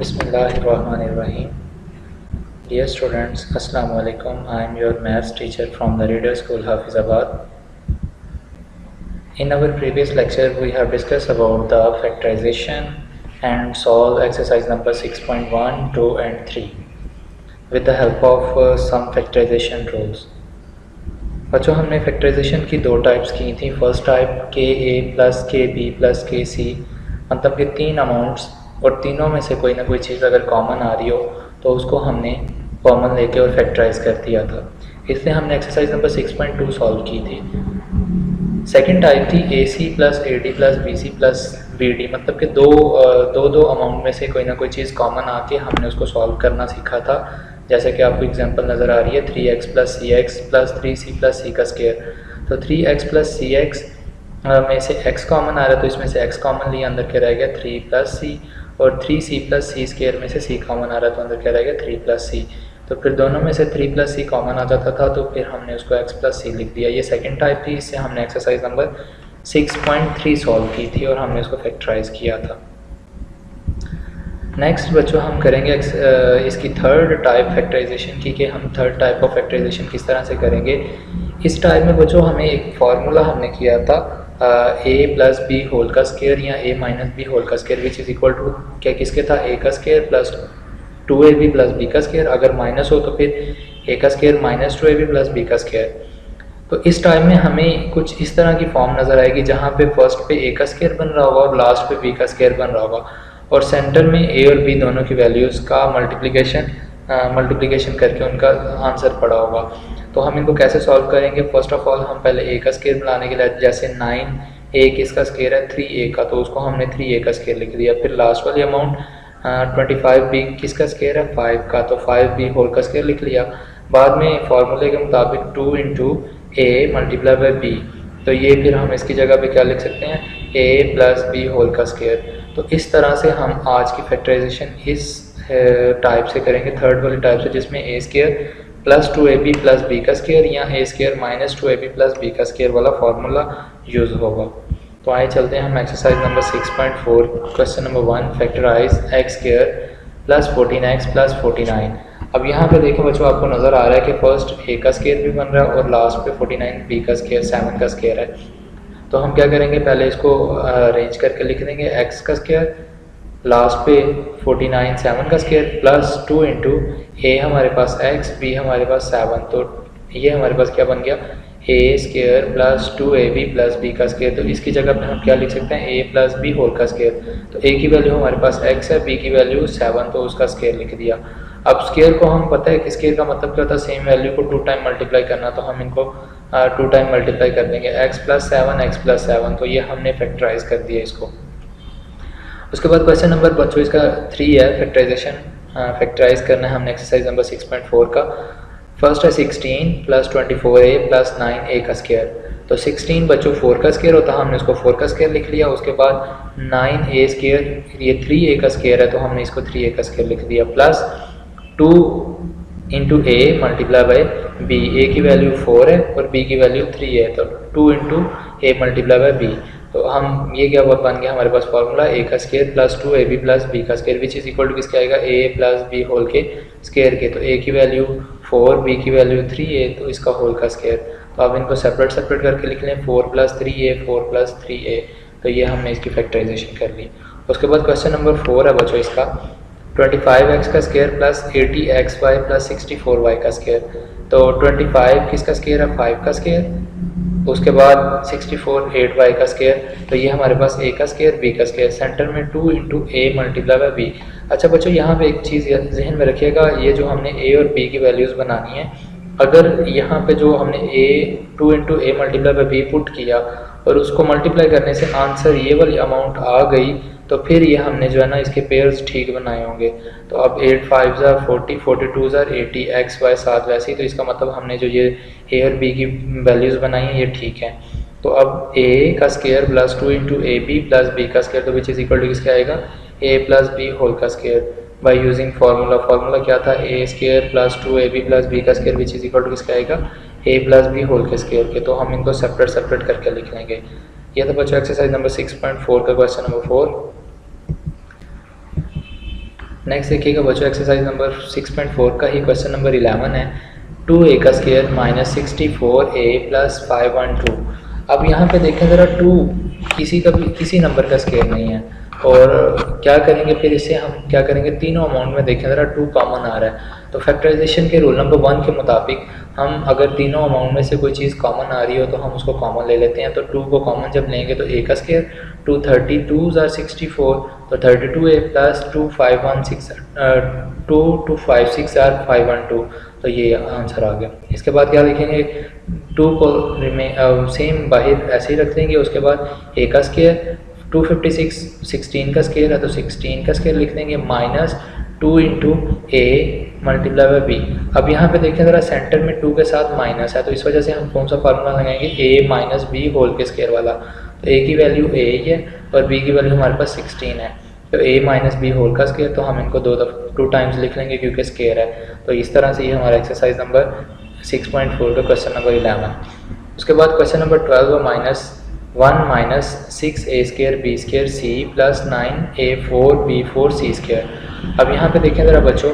Bismillahirrahmanirrahim. Dear students, Assalamu alaikum. I am your maths teacher from the Radio School Hafizabad. In our previous lecture, we have discussed about the factorization and solve exercise number 6.1, 2 and 3 with the help of some factorization rules. बच्चों हमने factorisation की दो types की थी. First type के ए plus के B plus के सी, मतलब कि तीन अमाउंट्स और तीनों में से कोई ना कोई चीज़ अगर कॉमन आ रही हो तो उसको हमने कॉमन लेके और फैक्टराइज कर दिया था. इसलिए हमने एक्सरसाइज नंबर 6.2 सॉल्व की थी. सेकंड टाइप थी A C plus A D plus B C plus B D, मतलब कि दो अमाउंट में से कोई ना कोई चीज़ कॉमन आके हमने उसको सॉल्व करना सीखा था. जैसे कि आपको एग्जांपल नज़र आ रही है 3x प्लस सी एक्स प्लस 3c प्लस सी का स्क्वायर. तो 3x प्लस सी एक्स में से x कॉमन आ रहा है तो इसमें से x कॉमन लिया, अंदर क्या रहेगा 3 प्लस सी, और 3c प्लस सी स्क्वायर में से c कॉमन आ रहा है तो अंदर क्या रहेगा 3 प्लस सी. तो फिर दोनों में से 3 प्लस सी कॉमन आ जाता था तो फिर हमने उसको x प्लस सी लिख दिया. ये सेकेंड टाइप थी. इससे हमने एक्सरसाइज नंबर 6.3 सॉल्व की थी और हमने उसको फैक्टराइज किया था. नेक्स्ट बच्चों हम करेंगे इसकी थर्ड टाइप फैक्टराइजेशन की, कि हम थर्ड टाइप ऑफ फैक्टराइजेशन किस तरह से करेंगे. इस टाइप में बच्चों हमें एक फार्मूला हमने किया था a प्लस बी होल का स्क्वायर या a माइनस बी होल का square which is equal to क्या किसके था a का square plus 2ab plus b का स्क्वायर. अगर माइनस हो तो फिर a का square minus 2ab plus b का स्क्वायर. तो इस टाइम में हमें कुछ इस तरह की फॉर्म नज़र आएगी जहाँ पे फर्स्ट पे a का स्क्वायर बन रहा होगा और लास्ट पे b का स्क्वायर बन रहा होगा और सेंटर में a और b दोनों की वैल्यूज़ का मल्टीप्लिकेशन करके उनका आंसर पड़ा होगा. तो हम इनको कैसे सॉल्व करेंगे. फर्स्ट ऑफ ऑल हम पहले a का स्क्वायर बनाने के लिए, जैसे 9a किसका स्क्वायर है 3a का, तो उसको हमने 3a का स्क्वायर लिख दिया. फिर लास्ट वाली अमाउंट 25b किसका स्क्वायर है 5 का, तो 5b होल का स्क्वायर लिख लिया. बाद में फार्मूले के मुताबिक 2 into a multiply by b, तो ये फिर हम इसकी जगह पे क्या लिख सकते हैं a प्लस बी होल का स्क्वायर. तो इस तरह से हम आज की फैक्टराइजेशन इस टाइप से करेंगे, थर्ड वाली टाइप से, जिसमें a square plus 2ab plus b का स्क्वायर या a square minus 2ab plus b का स्क्वायर वाला फार्मूला यूज़ होगा. तो आइए चलते हैं हम exercise number 6.4 question number 1, factorise x square plus 14x plus 49. अब यहाँ पे देखो बच्चों, आपको नज़र आ रहा है कि फर्स्ट a का स्क्वायर भी बन रहा है और लास्ट पे 49 b का स्क्वायर 7 का स्क्वायर है. तो हम क्या करेंगे, पहले इसको अरेंज करके लिख देंगे x का स्क्वायर, लास्ट पे 49 7 का स्क्वायर प्लस 2 इंटू a हमारे पास x, b हमारे पास 7, तो ये हमारे पास क्या बन गया a square plus 2ab plus b का स्क्वायर. तो इसकी जगह पे हम क्या लिख सकते हैं a प्लस बी होल का स्क्वायर. तो a की वैल्यू हमारे पास x है, b की वैल्यू 7, तो उसका स्क्वायर लिख दिया. अब स्क्वायर को हम पता है कि स्क्वायर का मतलब क्या होता है, सेम वैल्यू को 2 टाइम मल्टीप्लाई करना. तो हम इनको 2 टाइम मल्टीप्लाई कर देंगे x प्लस 7 x प्लस 7. तो ये हमने फैक्टराइज कर दिया इसको. उसके बाद क्वेश्चन नंबर बच्चों इसका 3 है, फैक्टराइजेशन फैक्टराइज करना है हमने एक्सरसाइज नंबर 6.4 का. फर्स्ट है 16 प्लस 24a प्लस 9a का स्क्वायर. तो 16 बच्चों 4 का स्क्वायर होता है, हमने इसको 4 का स्क्वायर लिख लिया. उसके बाद 9a स्क्वायर, ये 3a का स्क्वायर है तो हमने इसको 3a का स्क्वायर लिख दिया, plus 2 into a multiply by b. a की वैल्यू 4 है और b की वैल्यू 3 है, तो 2 into a multiply by b. तो हम ये क्या बन गया हमारे पास फार्मूला a का square plus 2ab plus b का square which is equal to किसके आएगा a प्लस b होल के स्क्वायर के. तो a की वैल्यू 4, b की वैल्यू 3a, तो इसका होल का स्क्वायर. तो अब इनको सेपरेट करके लिख लें, 4 प्लस 3a 4 प्लस 3a. तो ये हमने इसकी फैक्टराइजेशन कर ली. उसके बाद क्वेश्चन नंबर 4 है बच्चों इसका, 25x का square plus 80xy plus 64y का स्क्वायर. तो 25 किसका स्क्वायर है 5 का स्क्वायर, उसके बाद 64 8y का स्क्वायर. तो ये हमारे पास a का स्क्वायर b का स्क्वायर, सेंटर में 2 into a multiply by b. अच्छा बच्चों यहाँ पे एक चीज़ जहन में रखिएगा, ये जो हमने a और b की वैल्यूज़ बनानी है, अगर यहाँ पे जो हमने a 2 into a multiply by b put किया और उसको मल्टीप्लाई करने से आंसर ये वाली अमाउंट आ गई, तो फिर ये हमने जो है ना इसके पेयर्स ठीक बनाए होंगे. तो अब 8 5 40 42 80 x y 7 वैसे ही, तो इसका मतलब हमने जो ये a और b की वैल्यूज़ बनाई हैं ये ठीक हैं. तो अब a का square plus 2 into A B plus B का स्क्वायर, तो विच इज़ इक्वल टू किसका आएगा a प्लस बी होल का स्क्वायर बाई यूजिंग फार्मूला क्या था a square plus 2ab plus b का square which is equal to किसका आएगा a प्लस बी होल के स्क्वायर के. तो हम इनको सेपरेट करके लिख लेंगे. ये था बच्चों एक्सरसाइज नंबर 6.4 का क्वेश्चन नंबर 4. नेक्स्ट देखिएगा बच्चों एक्सरसाइज नंबर 6.4 का ही क्वेश्चन नंबर 11 है 2a का स्क्वायर माइनस 64a प्लस 512। अब यहाँ पे देखें ज़रा 2 किसी नंबर का स्क्वायर नहीं है और क्या करेंगे फिर इसे हम क्या करेंगे, तीनों अमाउंट में देखें ज़रा 2 कॉमन आ रहा है तो फैक्टराइजेशन के रूल नंबर 1 के मुताबिक हम अगर तीनों अमाउंट में से कोई चीज़ कॉमन आ रही हो तो हम उसको कॉमन ले लेते हैं। तो 2 को कॉमन जब लेंगे तो a का स्क्वायर 2 32 आर 64 तो 32a प्लस 2 2 56 आर 512 तो ये आंसर आ गया। इसके बाद क्या लिखेंगे 2 को सेम बाहर ऐसे ही रख देंगे। उसके बाद a का स्क्वायर 256 16 का स्क्वायर है तो 16 का स्क्वायर लिख देंगे minus 2 into A multiply by B. अब यहाँ पे देखें ज़रा सेंटर में 2 के साथ माइनस है तो इस वजह से हम कौन सा फार्मूला लगाएंगे a माइनस बी होल के स्क्वायर वाला। तो a की वैल्यू a ही है और b की वैल्यू हमारे पास 16 है तो a माइनस बी होल का स्क्वायर तो हम इनको 2 टाइम्स लिख लेंगे क्योंकि स्क्वायर है। तो इस तरह से ये हमारा एक्सरसाइज नंबर 6.4 का क्वेश्चन नंबर 11। उसके बाद question number 12 minus 1 minus 6a square B square C plus 9a4 b4 C square. अब यहाँ पे देखें ज़रा बच्चों,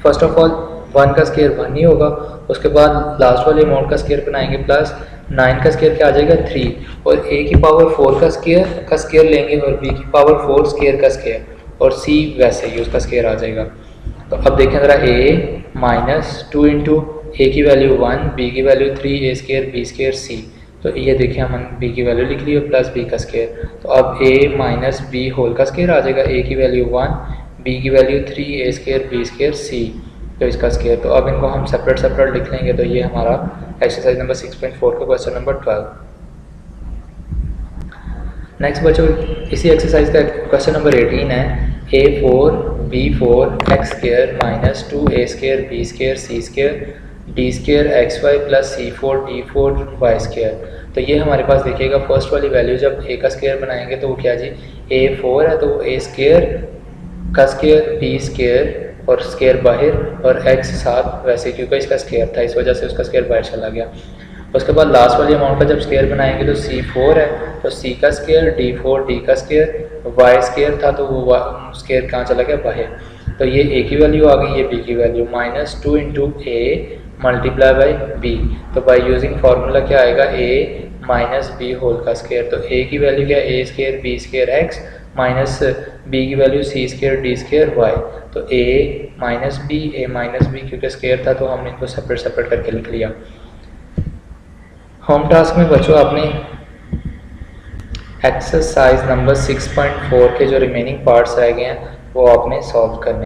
फर्स्ट ऑफ ऑल 1 का स्क्वायर 1 ही होगा, उसके बाद लास्ट वाले अमाउंट का स्क्वायर बनाएंगे प्लस 9 का स्क्वायर क्या आ जाएगा 3 और a की पावर 4 का स्क्वायर लेंगे और b की पावर 4 स्क्वायर का स्क्वायर और c वैसे ही उसका स्क्वायर आ जाएगा। तो अब देखें ज़रा a माइनस 2 इंटू ए की वैल्यू 1 b की value 3 a square b square c। तो ये देखिए हमने b की वैल्यू लिख ली और प्लस b का स्क्वायर। तो अब a माइनस बी होल का स्क्वायर आ जाएगा a की वैल्यू 1 b की value 3 a square b square c तो इसका स्क्वायर। तो अब इनको हम सेपरेट लिख लेंगे। तो ये हमारा एक्सरसाइज नंबर 6.4 का क्वेश्चन नंबर 12। नेक्स्ट बच्चों इसी एक्सरसाइज का क्वेश्चन नंबर 18 है a4 b4 x square minus 2a square b square c square D square X Y plus c4 d4 y square. तो ये हमारे पास देखिएगा फर्स्ट वाली वैल्यू जब a का स्क्वायर बनाएंगे तो वो क्या जी a4 है तो a स्क्वायर का स्क्वायर b स्क्वायर और स्क्वायर बाहर और x साथ वैसे क्योंकि इसका स्क्वायर था इस वजह से उसका स्क्वायर बाहर चला गया। उसके बाद लास्ट वाली अमाउंट का जब स्क्वायर बनाएंगे तो c4 है तो c का स्क्वायर d4 d का स्क्वायर y स्क्वायर था तो वो स्क्वायर कहाँ चला गया बाहर। तो ये a की वैल्यू आ गई, ये b की value minus 2 into A multiply by B. तो बाई यूजिंग फार्मूला क्या आएगा a माइनस बी होल का स्क्वायर। तो a की वैल्यू क्या a square b square x minus b की value c square d square y। तो a माइनस बी क्योंकि स्क्वायर था तो हमने इनको सेपरेट करके लिख लिया। होम टास्क में बच्चों आपने एक्सरसाइज नंबर 6.4 के जो रिमेनिंग पार्ट्स रह गए हैं वो आपने सॉल्व करने